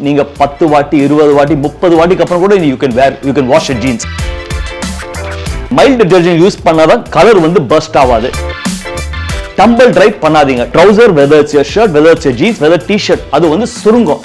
நீங்க 10 வாட்டி 20 வாட்டி 30 வாட்டிக்கு அப்புறம் கூட you can wash your jeans. Mild detergent use பண்ணாதான் கலர் வந்து பர்ஸ்ட் ஆகாது. டம்பிள் ட்ரை பண்ணாதீங்க. Trouser whether it's your shirt whether it's your jeans whether T-shirt அது வந்து சுருங்கும்.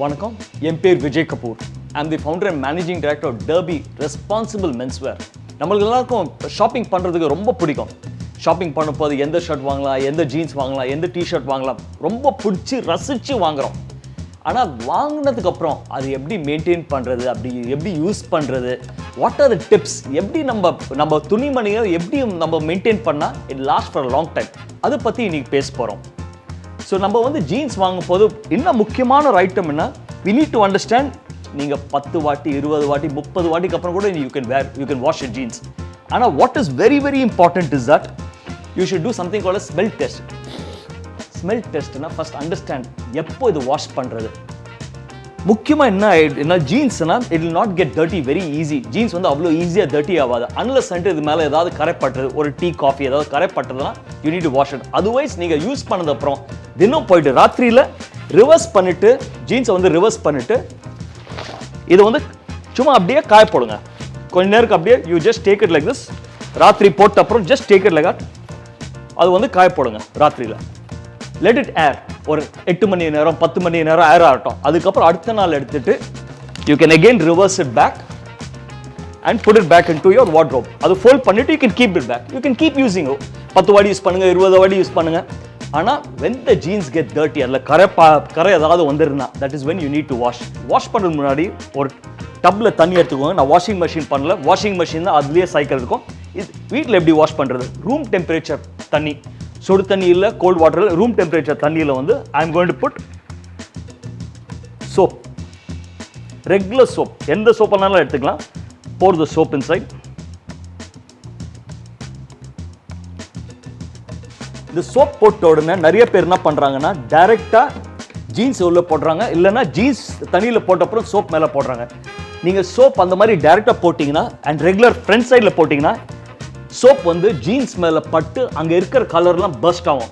வணக்கம், என் பேர் Vijay Kapoor. I am the founder and managing director of Derby responsible menswear. நம்மளுக்கு எல்லாருக்கும் ஷாப்பிங் பண்ணுறதுக்கு ரொம்ப பிடிக்கும். ஷாப்பிங் பண்ணும்போது எந்த ஷர்ட் வாங்கலாம், எந்த ஜீன்ஸ் வாங்கலாம், எந்த டிஷர்ட் வாங்கலாம், ரொம்ப பிடிச்சி ரசித்து வாங்குகிறோம். ஆனால் வாங்கினதுக்கப்புறம் அது எப்படி மெயின்டைன் பண்ணுறது, அப்படி எப்படி யூஸ் பண்ணுறது, வாட் ஆர் த டிப்ஸ், எப்படி நம்ம துணிமணியை எப்படி நம்ம மெயின்டைன் பண்ணால் it last for long time, அதை பற்றி இன்றைக்கி பேச போகிறோம். ஸோ நம்ம வந்து ஜீன்ஸ் வாங்கும் போது இன்னும் முக்கியமான ஒரு ஐட்டம் என்ன, we need to understand. நீங்கள் 10 வாட்டி 20 வாட்டி 30 வாட்டிக்கு அப்புறம் கூட you can wash your jeans. ஆனால் what is very very important is that you should do something called a smell test. Smell testனா first understand எப்போ இது வாஷ் பண்ணுறது. முக்கியமாக என்ன ஜீன்ஸ்னா it will not get dirty very easy. Jeans வந்து அவ்வளோ ஈஸியாக dirty ஆகாது unless இது மேலே ஏதாவது கரைப்பட்டுறது, ஒரு டீ காஃபி ஏதாவது கரைப்பட்டதுன்னா you need to wash it. Otherwise நீங்கள் யூஸ் பண்ணதுக்கப்புறம் தினம் போயிட்டு ராத்திரியில் ரிவர்ஸ் பண்ணிவிட்டு ஜீன்ஸை வந்து ரிவர்ஸ் பண்ணிவிட்டு இதை வந்து சும்மா அப்படியே காய போடுங்க. கொஞ்ச நேருக்கு அப்படியே you just take it like this. ராத்திரி போட்ட அப்புறம் just take it like that. அது வந்து காய போடுங்க ராத்திரியில். லெட் இட் ஏர் ஒரு 8 மணி நேரம் 10 மணி நேரம் ஏர் ஆகட்டும். அதுக்கப்புறம் அடுத்த நாள் எடுத்துட்டு you can again reverse it back and put it back into your wardrobe. அது ஃபோல்ட் பண்ணிட்டு you can keep it back. You can keep using. 10 வாட்டி யூஸ் பண்ணுங்க, 20 வாட்டி யூஸ் பண்ணுங்க. ஆனால் when the jeans get dirty, அதில் கரை ஏதாவது வந்துருந்தா that is when you need to wash. Wash பண்ணுறதுக்கு முன்னாடி ஒரு டப்பில் தண்ணி எடுத்துக்கோங்க. நான் வாஷிங் மிஷின் பண்ணல, வாஷிங் மிஷின் தான் அதுலேயே சைக்கிள் இருக்கும். இது வீட்டில் எப்படி வாஷ் பண்ணுறது, ரூம் டெம்பரேச்சர் தண்ணி, சுடு தண்ணி இல்லை கோல்ட் வாட்டரில், ரூம் டெம்பரேச்சர் தண்ணியில் வந்து I am going to put soap, regular soap, எந்த சோப்பனாலும் எடுத்துக்கலாம். pour the soap inside. இந்த சோப் போட்ட உடனே நிறைய பேர் என்ன பண்ணுறாங்கன்னா டைரெக்டாக ஜீன்ஸ் உள்ள போடுறாங்க, இல்லைன்னா ஜீன்ஸ் தண்ணியில் போட்ட அப்புறம் சோப் மேலே போடுறாங்க. நீங்கள் சோப் அந்த மாதிரி டைரெக்டாக போட்டிங்கன்னா அண்ட் ரெகுலர் ஃப்ரண்ட் சைடில் போட்டிங்கன்னா சோப் வந்து ஜீன்ஸ் மேலே பட்டு அங்கே இருக்கிற கலர்லாம் பர்ஸ்ட் ஆகும்.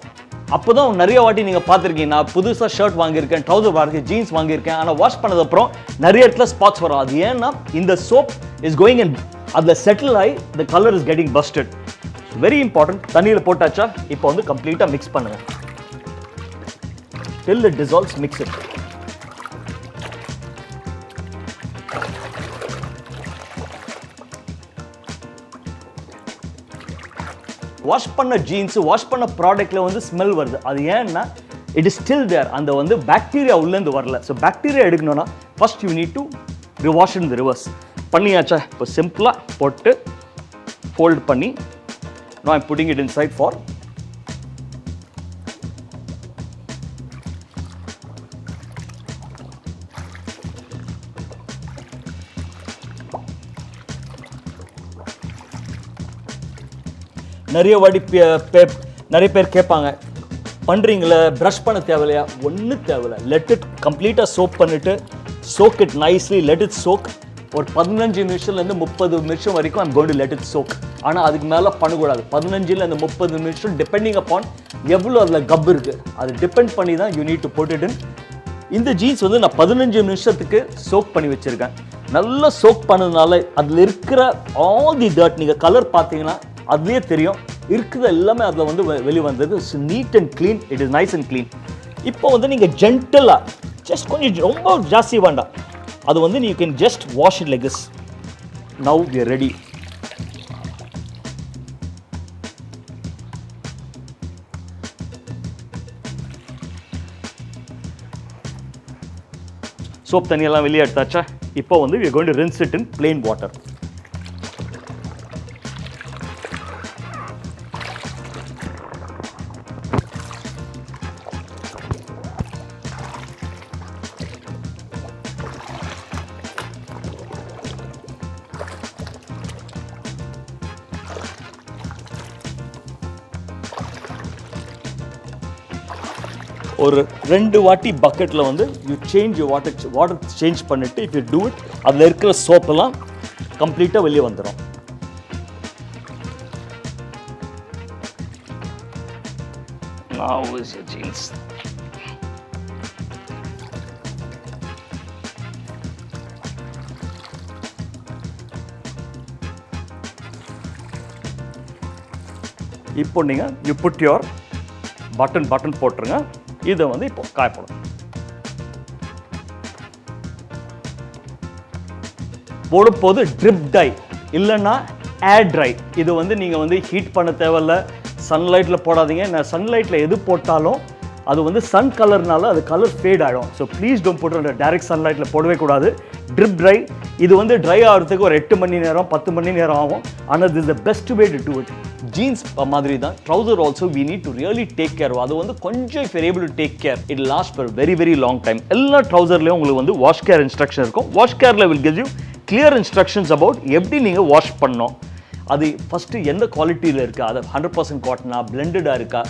அப்போ தான் நிறைய வாட்டி நீங்கள் பார்த்துருக்கீங்க, நான் புதுசாக ஷர்ட் வாங்கியிருக்கேன், ட்ரௌசர் வாங்கியிருக்கேன், ஜீன்ஸ் வாங்கியிருக்கேன், ஆனால் வாஷ் பண்ணதுக்கப்புறம் நிறைய இடத்துல ஸ்பாட்ஸ் வரும். அது ஏன்னா இந்த சோப் இஸ் கோயிங் அண்ட் அதில் செட்டில் ஆகி the colour is getting busted. Very important. தண்ணியில் போட்டாச்சா இப்போ வந்து கம்ப்ளீட்டாக மிக்ஸ் பண்ணுங்க. till it dissolves, mix it. Wash பண்ண ஜீன்ஸ், வாஷ் பண்ண ப்ராடக்ட்ல வந்து ஸ்மெல் வருது. அது ஏன்னா இட் இஸ் ஸ்டில் தேர், அந்த வந்து பாக்டீரியா உள்ளேருந்து வரல. ஸோ பாக்டீரியா எடுக்கணும்னா first you need to wash in the reverse. பண்ணியாச்சா இப்போ சிம்பிளாக போட்டு ஃபோல்ட் பண்ணி now I'm putting it inside for நிறைய வாட்டி நிறைய பேர் கேட்பாங்க, பண்ணுறீங்களே ப்ரஷ் பண்ண தேவையில்லையா? ஒன்றும் தேவையில்லை. லெட் இட் கம்ப்ளீட்டாக சோப் பண்ணிவிட்டு soak it nicely, let it soak. ஒரு 15 நிமிஷம்லேருந்து 30 நிமிஷம் வரைக்கும் I'm going to let it soak. ஆனால் அதுக்கு மேலே பண்ணக்கூடாது. 15லேருந்து 30 நிமிஷம் டிபெண்டிங் அப்பான் எவ்வளோ அதில் கப் இருக்குது, அது டிபெண்ட் பண்ணி தான் you need to put it in. இந்த ஜீன்ஸ் வந்து நான் 15 நிமிஷத்துக்கு சோக் பண்ணி வச்சுருக்கேன். நல்லா சோக் பண்ணதுனால அதில் இருக்கிற ஆல் தி டர்ட், நீங்கள் கலர் பார்த்தீங்கன்னா அதுலேயே தெரியும், இருக்குது எல்லாமே அதில் வந்து வெளியே வந்தது. Neat and clean, it is nice and clean. இப்போ வந்து நீங்கள் ஜென்டலாக ஜஸ்ட் கொஞ்சம் ரொம்ப ஜாஸ்தி வேண்டாம், அது வந்து you can just wash it like this. Now we are ready. Soap தண்ணியெல்லாம் வெளியே எடுத்தாச்சா இப்போ வந்து we are going to rinse it in plain water. ஒரு 2 வாட்டி பக்கெட்டில் வந்து யூ சேஞ்ச் வாட்டர் சேஞ்ச் பண்ணிவிட்டு இஃப் யூ டூ இட் அதில் இருக்கிற சோப்பெல்லாம் கம்ப்ளீட்டாக வெளியே வந்துடும். Now is your jeans. இப்போ நீங்கள் யூ புட் யுவர் பட்டன் போட்டுருங்க. இதை வந்து இப்போ காயப்படும். போடும்போது ட்ரிப் டை இல்லைன்னா ஏர் ட்ரை. இது வந்து நீங்கள் வந்து ஹீட் பண்ண தேவையில்ல, சன்லைட்டில் போடாதீங்க. நான் சன்லைட்டில் எது போட்டாலும் அது வந்து சன் கலர்னால அது கலர் ஃபேட் ஆகிடும். ஸோ ப்ளீஸ் டோன்ட் போட்டு டைரக்ட் சன்லைட்டில் போடவே கூடாது. Trip try. இது வந்து ட்ரை ஆகிறதுக்கு ஒரு 8 மணி நேரம் 10 மணி நேரம் ஆகும். ஆனால் this is the best way to do it. Jeans மாதிரி தான் trouser also we need to really take care. அது வந்து கொஞ்சம் if you're able to take care it lasts for very very long time. எல்லா ட்ரௌசர்லேயும் உங்களுக்கு வந்து வாஷ் கேர் இன்ஸ்ட்ரக்ஷன் இருக்கும். வாஷ் கேரில் will give you clear instructions about எப்படி நீங்கள் வாஷ் பண்ணணும், அது ஃபஸ்ட்டு எந்த குவாலிட்டியில் இருக்குது, அது 100% காட்டனா பிளெண்டடாக இருக்கா,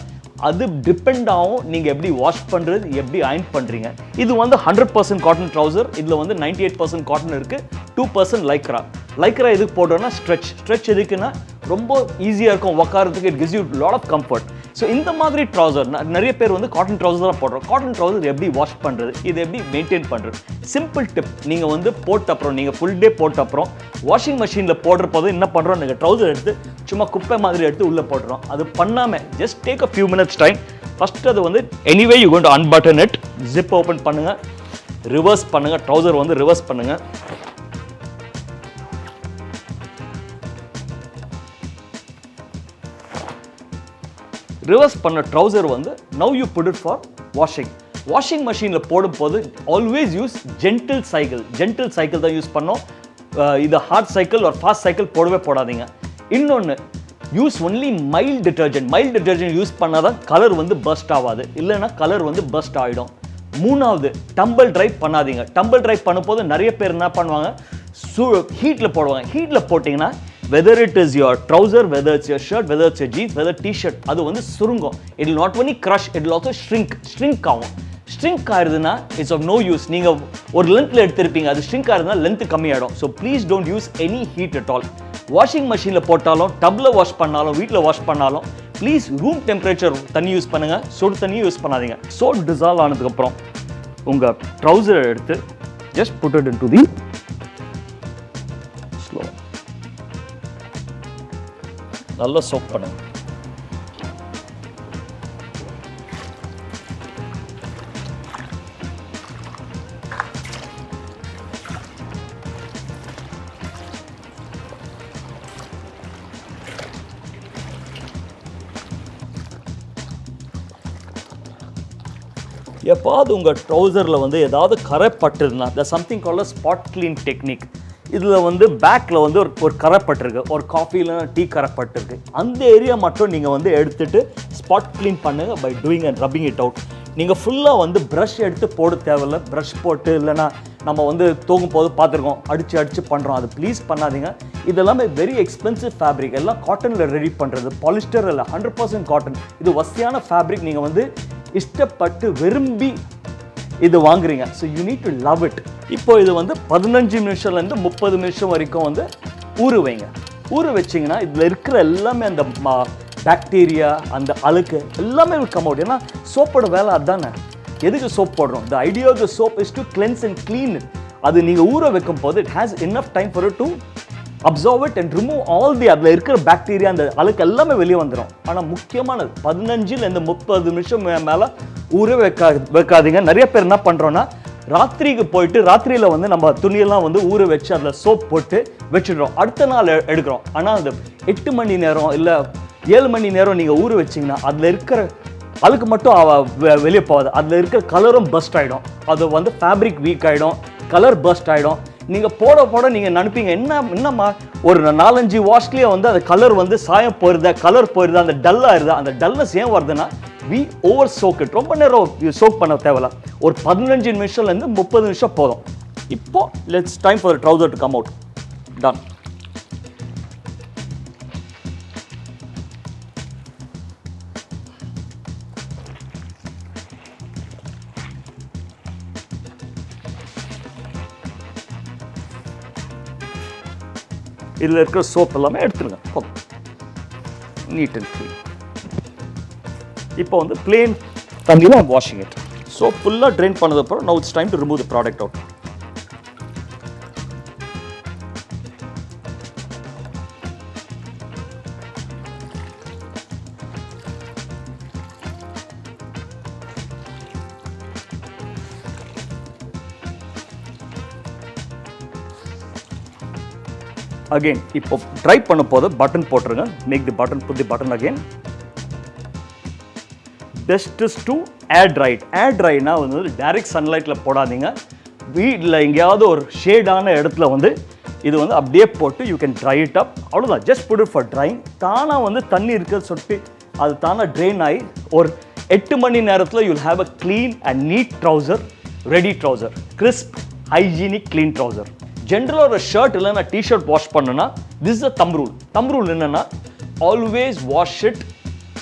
அது டிபெண்ட் ஆகும் நீங்கள் எப்படி வாஷ் பண்ணுறது, எப்படி அயன் பண்ணுறீங்க. இது வந்து 100% காட்டன் ட்ரௌசர். இதில் வந்து 98% காட்டன் இருக்குது, 2% லைக்ரா. லைக்ரா எதுக்கு போட்டோன்னா ஸ்ட்ரெச் எதுக்குன்னா ரொம்ப ஈஸியாக இருக்கும் உக்காரத்துக்கு. It gives you lot of comfort. So இந்த மாதிரி ட்ரௌசர் நிறைய பேர் வந்து காட்டன் ட்ரௌசர் தான் போடுறோம். காட்டன் ட்ரௌசர் எப்படி வாஷ் பண்ணுறது, இது எப்படி மெயின்டைன் பண்ணுறது, சிம்பிள் டிப். நீங்கள் வந்து போட்ட அப்புறம் நீங்கள் ஃபுல் டே போட்ட அப்புறம் வாஷிங் மிஷினில் போடுற போது என்ன பண்ணுறோம், நீங்கள் ட்ரௌசர் எடுத்து சும்மா குப்பை மாதிரி எடுத்து உள்ளே போட்டுறோம். அது பண்ணாமல் just take a few minutes time. First அது வந்து anyway you going to unbutton it, zip open பண்ணுங்கள், ரிவர்ஸ் பண்ணுங்கள், ட்ரௌசர் வந்து ரிவர்ஸ் பண்ணுங்கள். ரிவர்ஸ் பண்ண ட்ரௌசர் வந்து now you put it for washing மிஷினில் போடும்போது ஆல்வேஸ் யூஸ் ஜென்டில் சைக்கிள் தான் யூஸ் பண்ணோம். இது ஹார்ட் சைக்கிள் ஒரு ஃபாஸ்ட் சைக்கிள் போடவே போடாதீங்க. இன்னொன்று, use only mild detergent use பண்ணால் தான் கலர் வந்து பர்ஸ்ட் ஆகாது, இல்லைன்னா கலர் வந்து பர்ஸ்ட் ஆகிடும். மூணாவது, டம்பிள் ட்ரைவ் பண்ணாதீங்க. டம்பிள் ட்ரைவ் பண்ணும்போது நிறைய பேர் என்ன பண்ணுவாங்க, ஹீட்டில் போடுவாங்க. ஹீட்டில் போட்டிங்கன்னா whether it is your trouser, whether it's your shirt, whether it's your jeans, whether t-shirt, அது வந்து சுருங்கும். It will not only crush, it will also shrink ஆகும். Shrink ஆயிருதுன்னா it's of no use. நீங்கள் ஒரு லென்த்தில் எடுத்திருப்பீங்க, அது shrink ஆயிருதுன்னா லென்த்து கம்மியாயிடும். So please don't use any heat at all. Washing மிஷினில் போட்டாலும், டப்பில் வாஷ் பண்ணாலும், வீட்டில் வாஷ் பண்ணாலும் ப்ளீஸ் ரூம் டெம்பரேச்சர் தண்ணி யூஸ் பண்ணுங்கள், சுடு தண்ணி யூஸ் பண்ணாதீங்க. சோப் டிசால்வ் ஆனதுக்கப்புறம் உங்கள் ட்ரௌசரை எடுத்து just put it into the slow, நல்லா சோப் பண்ணுங்க. எப்பாவது உங்கள் ட்ரௌசரில் வந்து ஏதாவது கரை பட்டுருந்தா the something called spot clean technique. இதில் வந்து பேக்கில் வந்து ஒரு கரை பட்டிருக்கு, ஒரு காஃபி இல்லைன்னா டீ கரை பட்டிருக்கு. அந்த ஏரியா மட்டும் நீங்கள் வந்து எடுத்துகிட்டு ஸ்பாட் க்ளீன் பண்ணுங்கள் by doing and rubbing it out. நீங்கள் ஃபுல்லாக வந்து ப்ரஷ் எடுத்து போட தேவையில்ல. ப்ரஷ் போட்டு இல்லைன்னா நம்ம வந்து தூங்கும் போது பார்த்துருக்கோம் அடித்து பண்ணுறோம், அது ப்ளீஸ் பண்ணாதீங்க. இதெல்லாமே வெரி எக்ஸ்பென்சிவ் ஃபேப்ரிக், எல்லாம் காட்டனில் ரெடி பண்ணுறது, பாலிஸ்டர் இல்லை, 100% காட்டன். இது வசதியான ஃபேப்ரிக். நீங்கள் வந்து இஷ்டப்பட்டு விரும்பி இது வாங்குறீங்க. So you need to love it. இப்போ இது வந்து 15 நிமிஷம்லேருந்து 30 நிமிஷம் வரைக்கும் வந்து ஊற வைங்க. ஊற வச்சிங்கன்னா இதில் இருக்கிற எல்லாமே அந்த பாக்டீரியா, அந்த அழுக்கு எல்லாமே கம் அவுட். ஏன்னா சோப்போட வேலை அதுதானே. எதுக்கு சோப் போடுறோம்? The idea of the soap is to cleanse and clean. அது நீங்கள் ஊற வைக்கும் போது it has enough time for to absorb it and remove all the அதில் இருக்கிற பாக்டீரியா, அந்த அழுக்கு எல்லாமே வெளியே வந்துடும். ஆனால் முக்கியமானது 15லேருந்து 30 நிமிஷம் மேலே ஊற வைக்காதீங்க. நிறைய பேர் என்ன பண்ணுறோன்னா ராத்திரிக்கு போயிட்டு ராத்திரியில் வந்து நம்ம துணியெல்லாம் வந்து ஊற வச்சு அதில் சோப் போட்டு வச்சுடுறோம், அடுத்த நாள் எடுக்கிறோம். ஆனால் அந்த 8 மணி நேரம் இல்லை 7 மணி நேரம் நீங்கள் ஊற வச்சிங்கன்னா அதில் இருக்கிற அழுக்கு மட்டும் வெளியே போகாது, அதில் இருக்கிற கலரும் பஸ்ட் ஆகிடும். அது வந்து ஃபேப்ரிக் வீக் ஆகிடும், கலர் பஸ்ட் ஆகிடும். நீங்கள் போட நீங்கள் நினைப்பீங்க என்னம்மா ஒரு 4-5 வாஷ்லேயே வந்து அந்த கலர் வந்து சாயம் போயிருதா, கலர் போயிருதா, அந்த டல்லாக இருந்தா. அந்த டல்னஸ் ஏன் வருதுன்னா we over soak it. ரொம்ப நேரம் சோக் பண்ண தேவையில்ல, ஒரு 15 நிமிஷம்லேருந்து 30 நிமிஷம் போதும். இப்போ let's time for trouser to come out. Done. இதில் இருக்கிற சோப் எல்லாமே எடுத்துருங்க போதும். Neat and clean. இப்போ வந்து பிளேன் தண்ணியில் ஐம் வாஷிங் இட். ஸோ ஃபுல்லாக ட்ரெயின் பண்ணதுக்கப்புறம் now it's time to remove the product out. Again இப்போ ட்ரை பண்ண போது பட்டன் போட்டுருங்க. Make the button, put the button again. Best is to air dried. Air ட்ரைனா வந்து டைரக்ட் சன்லைட்டில் போடாதீங்க. வீட்டில் எங்கேயாவது ஒரு ஷேடான இடத்துல வந்து இது வந்து அப்படியே போட்டு you can dry it up. அவ்வளோதான், just put it for drying. தானாக வந்து தண்ணி இருக்கிறது சொட்டு அது தானாக ட்ரெயின் ஆகி ஒரு 8 மணி நேரத்தில் you'll have a clean and neat trouser, ready trouser, crisp hygienic clean trouser. ஜென்ரலாக ஒரு ஷர்ட் இல்லைன்னா டிஷர்ட் வாஷ் பண்ணுன்னா this is a thumb rule. Thumb rule என்னென்னா always wash it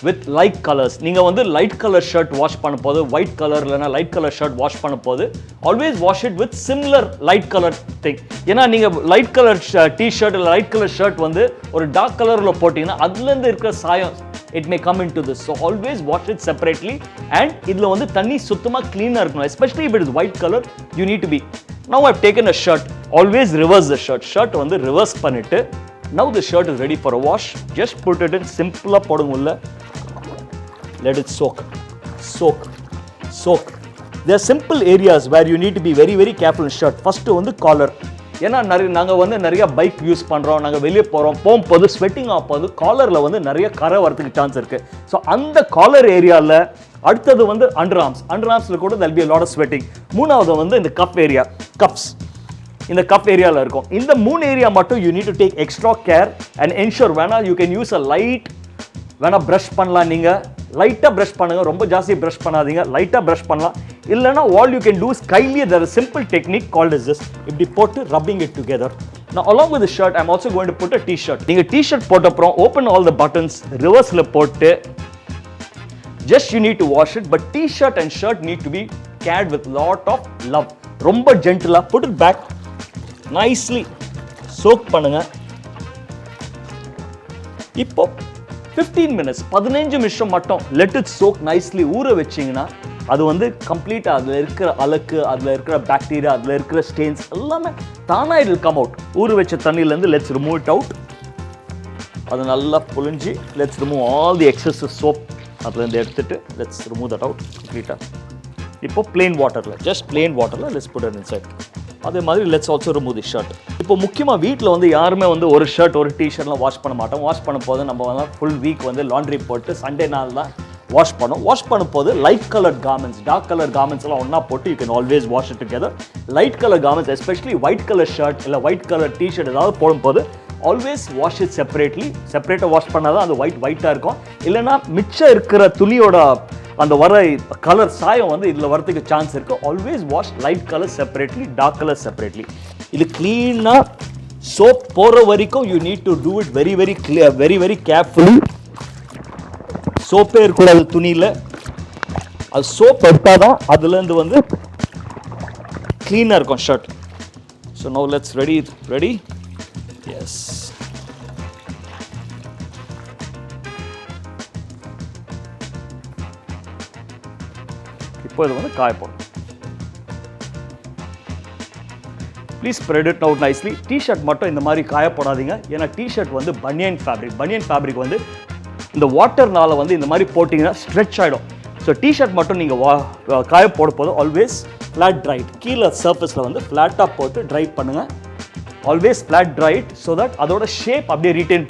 with light colours. நீங்கள் வந்து லைட் கலர் ஷர்ட் வாஷ் பண்ண போது, white colour இல்லைனா லைட் கலர் ஷர்ட் வாஷ் பண்ண போது always wash it with similar light colour thing. ஏன்னா நீங்கள் லைட் கலர் டிஷர்ட் இல்லை லைட் கலர் ஷர்ட் வந்து ஒரு டார்க் கலரில் போட்டிங்கன்னா அதுலேருந்து இருக்கிற சாயம் it may come into this. So always wash it separately and இதில் வந்து தண்ணி சுத்தமாக க்ளீனாக இருக்கணும். Especially if it is white color, you need to be. Now I've taken a shirt. Always reverse the shirt. Shirt வந்து reverse பண்ணிட்டு now the shirt is ready for a wash. Just put it in. சிம்பிளாக போடுங்க உள்ள. Let it soak. Soak. Soak. There are simple areas where you need to be very very careful in shirt. First வந்து collar. ஏன்னா நாங்கள் வந்து நிறையா bike use பண்ணுறோம், நாங்கள் வெளியே போகும்போது ஸ்வெட்டிங் ஆகும்போது காலரில் வந்து நிறைய கரை வரதுக்கு சான்ஸ் இருக்குது. ஸோ அந்த காலர் ஏரியாவில் அடுத்தது வந்து அண்டர் ஆர்ம்ஸில் கூட there'll be a lot of sweating. மூணாவது வந்து இந்த கப் ஏரியா, கப்ஸ், இந்த கப் ஏரியாவில் இருக்கும். இந்த 3 ஏரியா மட்டும் you need to take extra care and ensure. வேணா you can use a light, வேணா ப்ரஷ் பண்ணலாம். நீங்கள் லைட்டாக ப்ரஷ் பண்ணுங்கள், ரொம்ப ஜாஸ்தி ப்ரஷ் பண்ணாதீங்க, லைட்டாக ப்ரஷ் பண்ணலாம். இல்லைனா all you can do is கையிலேயே there is a simple technique called as this. இப்படி போட்டு rubbing it together. Now along with the shirt I'm also going to put a t-shirt. நீங்கள் t-shirt போட்ட அப்புறம் open all the buttons, reverseல போட்டு just you need to wash it. But t-shirt and shirt need to be cared with lot of love. ரொம்ப ஜென்டிலாக put it back, nicely soak பண்ணுங்க. இப்போ 15 minutes 15 நிமிஷம் மட்டும் let it soak nicely ஊற வச்சிங்கன்னா அது வந்து கம்ப்ளீட்டாக அதில் இருக்கிற அழுக்கு, அதில் இருக்கிற பாக்டீரியா, அதில் இருக்கிற ஸ்டெயின்ஸ் எல்லாமே தானா இட் வில் கம் அவுட். ஊற வச்ச தண்ணியிலேருந்து லெட்ஸ் ரிமூவ் இட் அவுட். அது நல்லா புழிஞ்சு let's remove all the excess soap அதுலேருந்து எடுத்துட்டு லெட்ஸ் ரிமூவ் தட் அவுட் கம்ப்ளீட்டாக. இப்போ பிளெயின் வாட்டரில், ஜஸ்ட் பிளெயின் வாட்டரில் லெட்ஸ் புட் இட் இன்சைட். அதே மாதிரி let's also remove the shirt. இப்போ முக்கியமாக வீட்டில் வந்து யாருமே வந்து ஒரு ஷர்ட் ஒரு டிஷர்ட்லாம் வாஷ் பண்ண மாட்டோம். வாஷ் பண்ண போது நம்ம வந்து ஃபுல் வீக் வந்து லாண்ட்ரி போட்டு சண்டே நாள் தான் வாஷ் பண்ணோம். வாஷ் பண்ணும் போது light colour garments, dark colour garments எல்லாம் ஒன்றா போட்டு you can always wash it together. Light colour garments especially white colour shirt இல்லை ஒயிட் கலர் டிஷர்ட் ஏதாவது போடும்போது ஆல்வேஸ் வாஷ் இட் செப்பரேட்லி. செப்பரேட்டாக வாஷ் பண்ணால் தான் அது ஒயிட்டாக இருக்கும். இல்லைனா மிச்சம் இருக்கிற துணியோட அந்த வர கலர் சாயம் வந்து இதில் வரதுக்கு சான்ஸ் இருக்குது. Always wash light colour separately, dark colour separately. இது க்ளீனாக சோப் போகிற வரைக்கும் you need to do it very very clear, very very carefully. சோப்பே இருக்கக்கூடாது துணியில். அது சோப் எடுத்தால் தான் அதுலேருந்து வந்து க்ளீனாக இருக்கும் shirt. So now let's ready. Yes, இப்போ இது வந்து காய போடும். Please spread it out nicely. T-shirt மட்டும் இந்த மாதிரி காய போடாதீங்க. ஏன்னா டிஷர்ட் வந்து பனியன் ஃபேப்ரிக் வந்து இந்த வாட்டர்னால வந்து இந்த மாதிரி போட்டிங்கன்னா ஸ்ட்ரெச் ஆகிடும். ஸோ டிஷர்ட் மட்டும் நீங்கள் காய போட போதும் ஆல்வேஸ் ஃப்ளாட் ட்ரைட். கீழே சர்ஃபேஸில் வந்து ஃப்ளாட்டாக போட்டு ட்ரை பண்ணுங்கள். Always flat dried so that அதோட ஷேப் அப்படியே ரீட்டைன்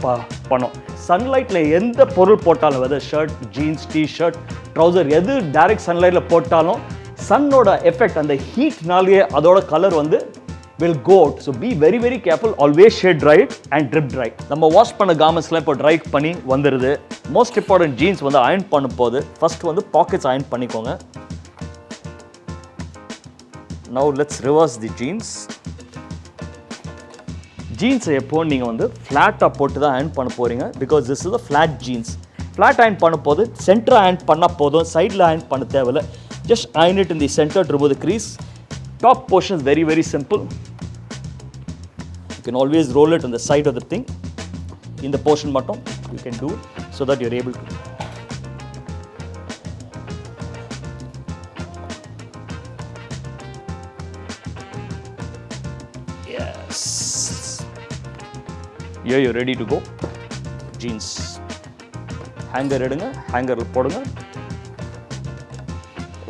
பண்ணும். சன்லைட்டில் எந்த பொருள் போட்டாலும், whether shirt, jeans, T-shirt, trouser, எது டைரக்ட் சன்லைட்டில் போட்டாலும் சன்னோட எஃபெக்ட் அந்த ஹீட்னாலேயே அதோட கலர் வந்து will go out. So be very very careful. Always shade dry it and drip dry. நம்ம வாஷ் பண்ண garmentsலாம் இப்போ ட்ரை பண்ணி வந்துடுது. மோஸ்ட் இம்பார்ட்டன்ட் ஜீன்ஸ் வந்து அயர்ன் பண்ணும் போது ஃபர்ஸ்ட் வந்து பாக்கெட்ஸ் அயர்ன் பண்ணிக்கோங்க. Now let's reverse the jeans. ஜீன்ஸை எப்போ நீங்கள் வந்து ஃப்ளாட்டாக போட்டு தான் அயர்ன் பண்ண போகிறீங்க. Because this is a flat jeans. Flat iron பண்ணும் போது சென்டர் அயர்ன் பண்ணால் போதும், சைடில் அயர்ன் பண்ண தேவையில்லை. Just iron it in the centre to remove the crease. Top portion is very very simple. You can always roll it on the side of the thing. In the portion bottom, you can do it so that you're able to. Yes. Here you're ready to go. Jeans. Hanger எடுங்க, ஹேங்கரில் போடுங்க.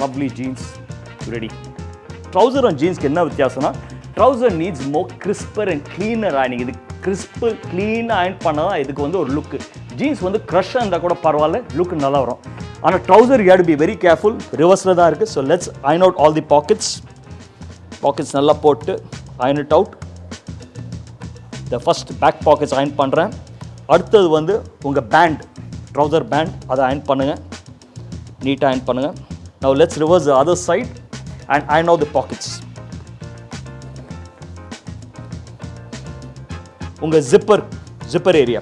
Lovely jeans ready. Trouser and jeans என்ன வித்தியாசம்னா, trouser needs more crisper and cleaner ironing. இது crisp clean iron பண்ணா இதுக்கு வந்து ஒரு look. Jeans வந்து க்ரஷ் இருந்தா கூட பரவாயில்ல, லுக் நல்லா வரும். ஆனா trouser you have to be very careful. ரிவர்ஸ்ல தான் இருக்கு. So let's iron out all the pockets. Pockets நல்லா போட்டு iron it out. The first back pockets iron பண்றேன். அடுத்தது வந்து உங்க band, trouser band அதை iron பண்ணுங்க. நீட்டா iron பண்ணுங்க. Now let's reverse the other side and iron out the pockets. உங்க zipper area,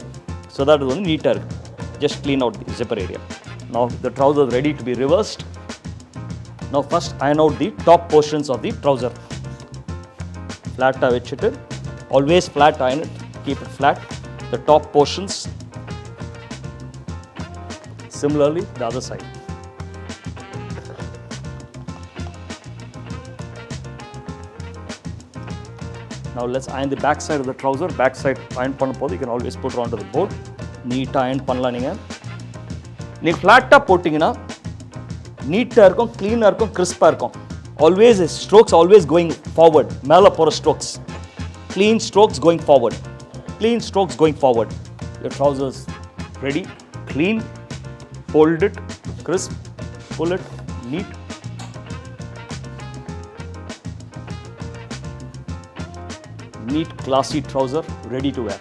so that இது வந்து நீட்டா இருக்கு. Just clean out the zipper area. Now the trouser is ready to be reversed. Now first iron out the top portions of the trouser. Flat வச்சிட்டு, always flat iron it, keep it flat. The top portions. Similarly, the other side. Now let's iron the back side of the trouser. Back side iron பண்ணும்போது you can always put it onto the board. நீட்டா iron பண்ணலாம் நீங்க. நீ ஃப்ளாட்டா போட்டீங்கன்னா நீட்டா இருக்கும், க்ளீனா இருக்கும், கிறிஸ்பா இருக்கும். Always strokes always going forward. மேல போற strokes. Clean strokes going forward. Clean strokes going forward. Your trousers ready, clean, fold it, crisp, pull it, neat. Neat, classy trouser ready to wear.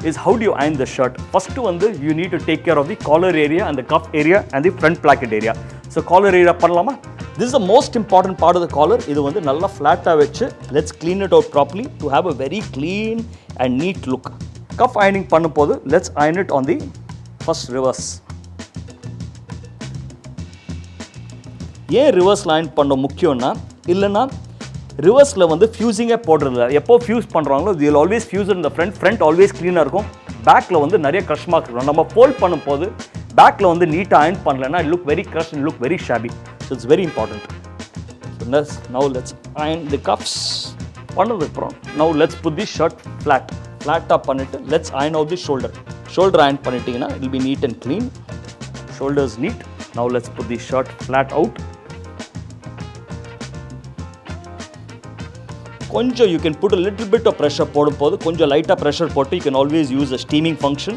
Is how do you iron the shirt? First வந்து you need to take care of the collar area and the cuff area and the front placket area. So collar area பண்ணலாமா? This is the most important part of the collar. இது வந்து நல்லா flat-ஆ வச்சு let's clean it out properly to have a very clean and neat look. Cuff ironing பண்ணும்போது let's iron it on the first reverse. ஏன் ரிவர்ஸ்ல iron பண்ண முக்கியம்னா, இல்லைன்னா ரிவர்ஸில் வந்து ஃபியூசிங்கே போடுறதில்ல. எப்போ ஃபியூஸ் பண்ணுறாங்களோ இது ஆல்வேஸ் ஃபியூஸ் இந்த ஃப்ரண்ட் ஆல்வேஸ் க்ளீனாக இருக்கும். பேக்கில் வந்து நிறைய க்ரஷ் மார்க் இருக்கும். நம்ம ஃபோல்ட் பண்ணும்போது பேக்கில் வந்து நீட்டாக அயர்ன் பண்ணலைன்னா look very crush and look very shabby. So it's very important. So now let's iron the cuffs பண்ணதுக்கப்புறம் now let's put the shirt ஃப்ளாட்டாக பண்ணிவிட்டு let's iron out the shoulder iron பண்ணிட்டீங்கன்னா it will be neat and clean. Shoulders neat. Now let's put the shirt flat out. கொஞ்சம் you can put a little bit of pressure போடும்போது கொஞ்சம் லைட்டாக pressure போட்டு you can always use a steaming function.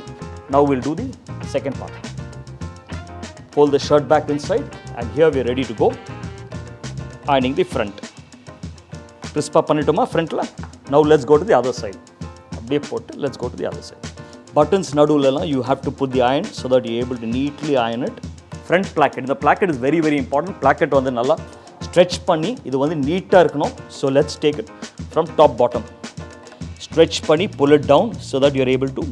Now we'll do the second part. Pull the shirt back inside and here we are ready to go ironing the front. Crisp-ஆ பண்ணிட்டோமா ஃப்ரண்ட்டில்? Now let's go to the other side. அப்படியே போட்டு let's go to the other side. Buttons நடுவுலலாம் you have to put the iron so that you're able to neatly iron it. Front placket. The placket is very very important. Placket வந்து நல்லா stretch பண்ணி இது வந்து நீட்டாக இருக்கணும். So let's take it from top bottom. Stretch பண்ணி pull it down so that you're able to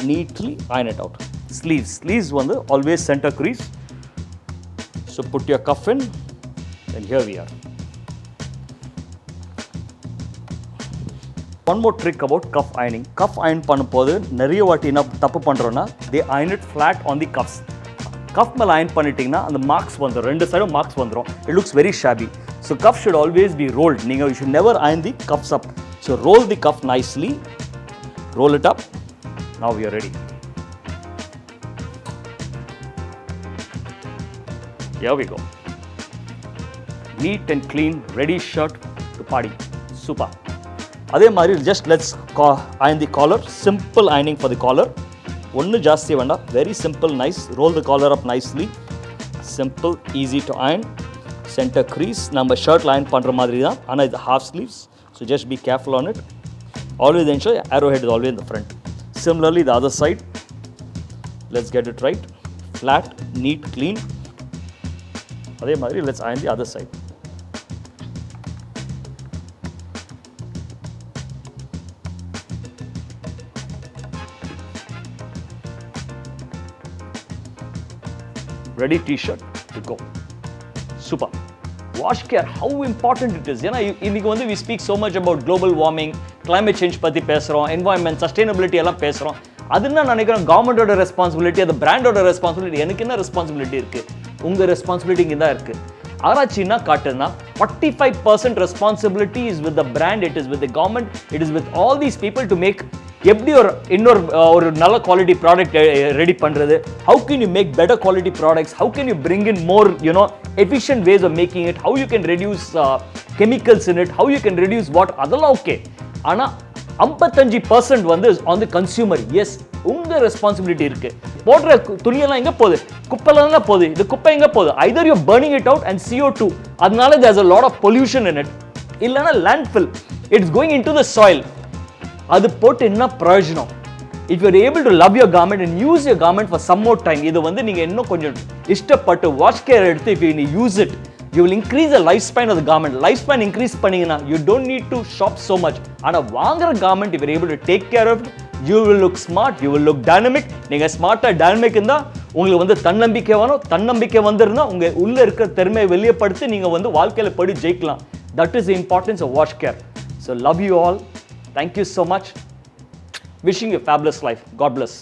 neatly iron it out. Sleeves வந்து always center crease. So put your cuff in and here we are. One more trick about cuff ironing. Cuff iron பண்ணும்போது நிறைய வாட்டி என்ன தப்பு பண்ணுறோன்னா they iron it flat on the cuffs. Cuff மேலே iron பண்ணிட்டீங்கன்னா அந்த மார்க்ஸ் வந்துடும், ரெண்டு சைடும் மார்க்ஸ் வந்துடும். It looks very shabby. So cuff should always be rolled. நீங்கள் you should never iron the cuffs up. So roll the cuff nicely, roll it up. Now we are ready. Here we go. Neat and clean, ready shirt to party. Super. அதே மாதிரி just let's iron the collar. Simple ironing for the collar. ஒன்று ஜாஸ்தி வேண்டாம். Very simple, nice. Roll the collar up nicely. Simple, easy to iron. Centre crease நம்ம ஷர்ட்டில் iron பண்ணுற மாதிரி தான், ஆனால் இது half sleeves. So just be careful on it. Always ensure arrow head is always in the front. Similarly the other side. Let's get it right. Flat, neat, clean. அதே மாதிரி let's iron the other side. Ready t-shirt to go. Super. Wash care, how important it is. You know, we speak so much about global warming, climate change பற்றி பேசுகிறோம், environment sustainability எல்லாம் பேசுகிறோம். அது நான் நினைக்கிறேன் கவர்மெண்டோட ரெஸ்பான்சிபிலிட்டி, அது பிராண்டோட ரெஸ்பான்சிபிலிட்டி. எனக்கு என்ன ரெஸ்பான்சிபிலிட்டி இருக்குது? உங்கள் ரெஸ்பான்சிபிலிட்டி இங்கே தான் இருக்குது. ஆராய்ச்சி என்ன காட்டுதுன்னா 45% responsibility is with the brand, it is with the government, it is with all these people to make எப்படி ஒரு நல்ல குவாலிட்டி ப்ராடக்ட் ரெடி பண்ணுறது, how can you make better quality products, how can you bring in more efficient ways of making it, how you can reduce chemicals in it, how you can reduce what, அதெல்லாம் okay. ஆனால் 55% வந்து on the consumer. S, உங்கள் responsibility இருக்குது. போடுற துணியெல்லாம் எங்கே போகுது? குப்பைலாம் தான் போகுது. இது குப்பை எங்கே போகுது? either you're burning it out and CO2, அதனால there's a lot of pollution in it, இல்லைன்னா landfill, it's going into the soil. அது போட்டு என்ன பிரயோஜனம்? If you're able to love your garment and use your garment for some more time, இது வந்து நீங்கள் இன்னும் கொஞ்சம் இஷ்டப்பட்டு வாஷ் கேர் எடுத்து if you use it, you will increase the lifespan of the garment. Lifespan increase பண்ணீங்கன்னா you don't need to shop so much. ஆனால் வாங்குற garment if you're able to take care of it, you will look smart, you will look dynamic. நீங்கள் ஸ்மார்ட்டாக dynamic இருந்தால் உங்களுக்கு வந்து தன்னம்பிக்கை வரும். தன்னம்பிக்கை வந்திருந்தா உங்கள் உள்ளே இருக்கிற திறமையை வெளியப்படுத்தி நீங்கள் வந்து வாழ்க்கையில் படி ஜெயிக்கலாம். That is the importance of wash care. So love you all. Thank you so much. Wishing you a fabulous life. God bless.